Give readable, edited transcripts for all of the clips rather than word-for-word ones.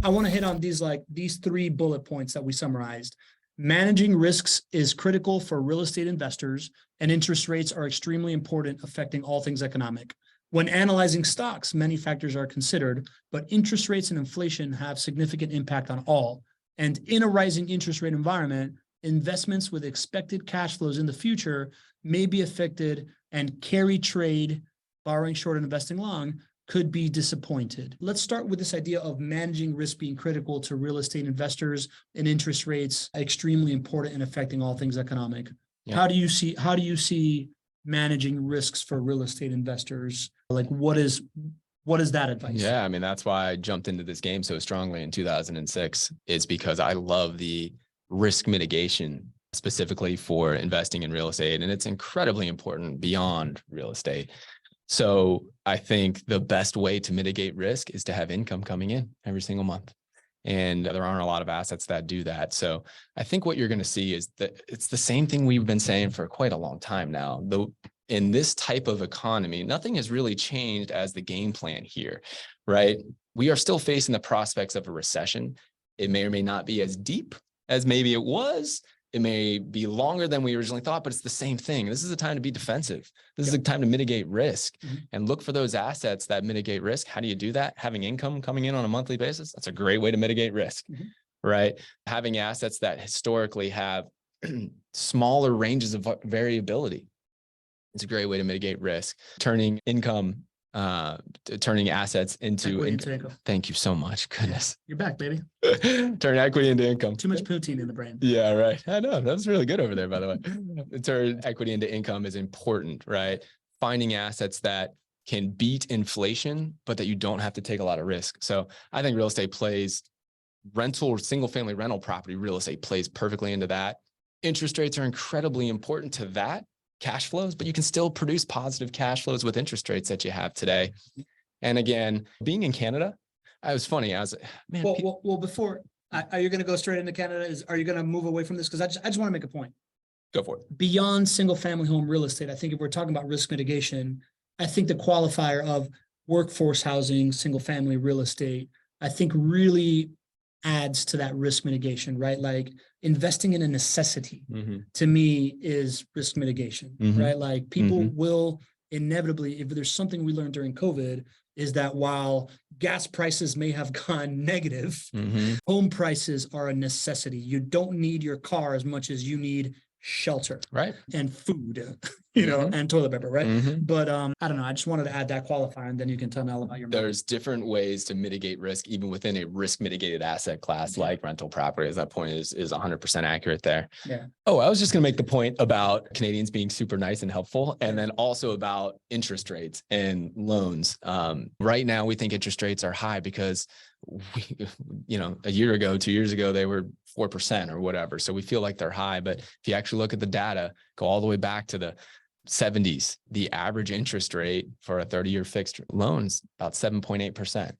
I want to hit on these 3 bullet points that we summarized. Managing risks is critical for real estate investors, and interest rates are extremely important, affecting all things economic. When analyzing stocks, many factors are considered, but interest rates and inflation have significant impact on all. And in a rising interest rate environment, investments with expected cash flows in the future may be affected, and carry trade, borrowing short and investing long, could be disappointed. Let's start with this idea of managing risk being critical to real estate investors, and interest rates extremely important in affecting all things economic. Yeah. How do you see managing risks for real estate investors? Like, what is that advice? Yeah, I mean, that's why I jumped into this game so strongly in 2006, is because I love the risk mitigation specifically for investing in real estate. And it's incredibly important beyond real estate. So I think the best way to mitigate risk is to have income coming in every single month. And there aren't a lot of assets that do that. So I think what you're going to see is that it's the same thing we've been saying for quite a long time now. Though in this type of economy, nothing has really changed as the game plan here, right? We are still facing the prospects of a recession. It may or may not be as deep as maybe it was. It may be longer than we originally thought, but it's the same thing. This is a time to be defensive. This is a time to mitigate risk and look for those assets that mitigate risk. How do you do that? Having income coming in on a monthly basis, that's a great way to mitigate risk, right? Having assets that historically have smaller ranges of variability, it's a great way to mitigate risk. Turning assets into income. Thank you so much. Goodness. You're back, baby. Turn equity into income. Too much poutine in the brain. Yeah, right. I know. That was really good over there, by the way. Turn equity into income is important, right? Finding assets that can beat inflation, but that you don't have to take a lot of risk. So I think real estate plays, rental or single family rental property real estate plays perfectly into that. Interest rates are incredibly important to that. Cash flows, but you can still produce positive cash flows with interest rates that you have today. And again, being in Canada, I was funny. I was, man. Well, before, are you going to go straight into Canada? Are you going to move away from this? Because I just want to make a point. Go for it. Beyond single family home real estate, I think if we're talking about risk mitigation, I think the qualifier of workforce housing, single family real estate, I think really adds to that risk mitigation, right? Like investing in a necessity to me is risk mitigation, right? Like people will inevitably, if there's something we learned during COVID, is that while gas prices may have gone negative, home prices are a necessity. You don't need your car as much as you need shelter, right? And food, you know, and toilet paper, right? But I don't know. I just wanted to add that qualifier, and then you can tell me all about your. There's different ways to mitigate risk, even within a risk mitigated asset class like rental property. As that point is 100% accurate there. Yeah. Oh, I was just going to make the point about Canadians being super nice and helpful, and then also about interest rates and loans. Right now, we think interest rates are high because a year ago, 2 years ago, they were 4% or whatever. So we feel like they're high, but if you actually look at the data, go all the way back to the 70s, the average interest rate for a 30-year fixed loan is about 7.8%.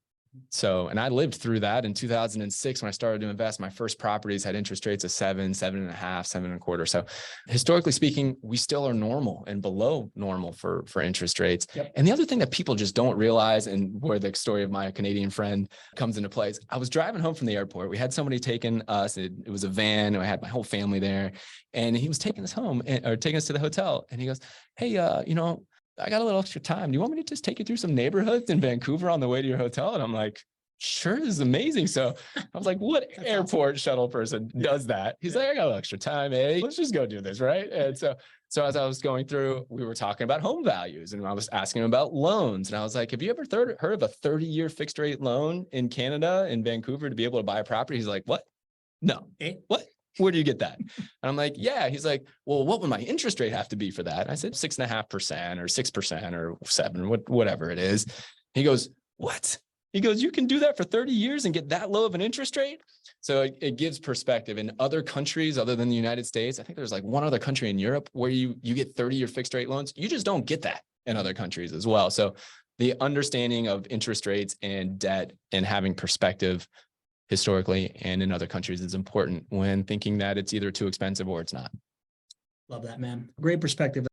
So, and I lived through that in 2006 when I started to invest. My first properties had interest rates of 7, 7.5, 7.25. So historically speaking, we still are normal and below normal for interest rates. And the other thing that people just don't realize, and where the story of my Canadian friend comes into play, is I was driving home from the airport. We had somebody taking us, it was a van, and I had my whole family there, and he was taking us home or taking us to the hotel. And he goes, hey, I got a little extra time. Do you want me to just take you through some neighborhoods in Vancouver on the way to your hotel? And I'm like, sure, this is amazing. So I was like, what airport shuttle person does that? He's like, I got a little extra time, eh? Let's just go do this, right? And so as I was going through, we were talking about home values, and I was asking him about loans. And I was like, have you ever heard of a 30-year fixed rate loan in Canada, in Vancouver, to be able to buy a property? He's like, what? No. What? Where do you get that? And I'm like, yeah. He's like, well, what would my interest rate have to be for that? I said 6.5% or 6% or 7%, whatever it is. He goes, what? He goes, you can do that for 30 years and get that low of an interest rate? So it gives perspective. In other countries other than the United States, I think there's like one other country in Europe where you get 30-year fixed rate loans. You just don't get that in other countries as well. So the understanding of interest rates and debt and having perspective historically and in other countries is important when thinking that it's either too expensive or it's not. Love that, man. Great perspective.